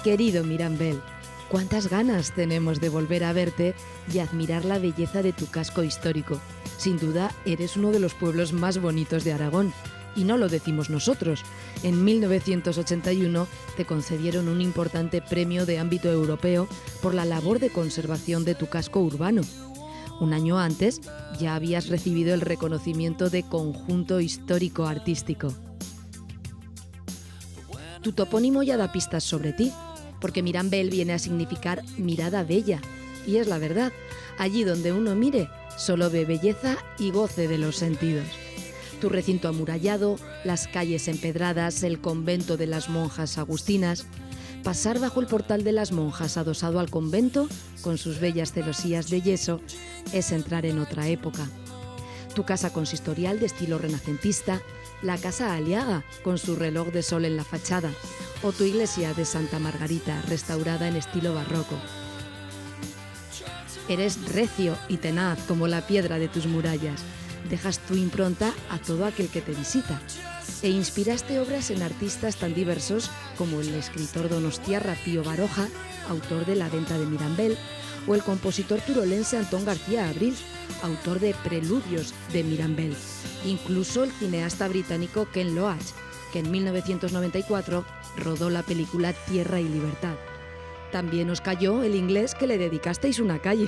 Querido Mirambel, cuántas ganas tenemos de volver a verte y admirar la belleza de tu casco histórico. Sin duda, eres uno de los pueblos más bonitos de Aragón. Y no lo decimos nosotros. En 1981 te concedieron un importante premio de ámbito europeo por la labor de conservación de tu casco urbano. Un año antes ya habías recibido el reconocimiento de Conjunto Histórico Artístico. Tu topónimo ya da pistas sobre ti, porque Mirambel viene a significar mirada bella. Y es la verdad, allí donde uno mire, solo ve belleza y goce de los sentidos. Tu recinto amurallado, las calles empedradas, el convento de las monjas agustinas. Pasar bajo el portal de las monjas adosado al convento, con sus bellas celosías de yeso, es entrar en otra época. Tu casa consistorial de estilo renacentista, la casa Aliaga, con su reloj de sol en la fachada, o tu iglesia de Santa Margarita, restaurada en estilo barroco. Eres recio y tenaz como la piedra de tus murallas. Dejas tu impronta a todo aquel que te visita. E inspiraste obras en artistas tan diversos como el escritor donostiarra Pío Baroja, autor de La venta de Mirambel, o el compositor turolense Antón García Abril, autor de Preludios de Mirambel. Incluso el cineasta británico Ken Loach, que en 1994 rodó la película Tierra y Libertad. También os cayó el inglés que le dedicasteis una calle.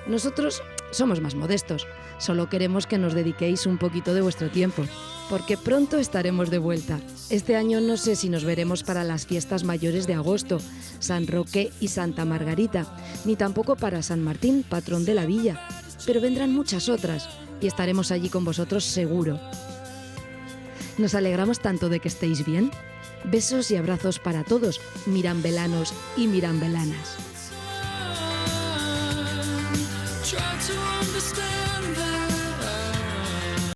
Nosotros somos más modestos, solo queremos que nos dediquéis un poquito de vuestro tiempo, porque pronto estaremos de vuelta. Este año no sé si nos veremos para las fiestas mayores de agosto, San Roque y Santa Margarita, ni tampoco para San Martín, patrón de la villa, pero vendrán muchas otras y estaremos allí con vosotros seguro. Nos alegramos tanto de que estéis bien. Besos y abrazos para todos, mirambelanos y mirambelanas. Try to understand.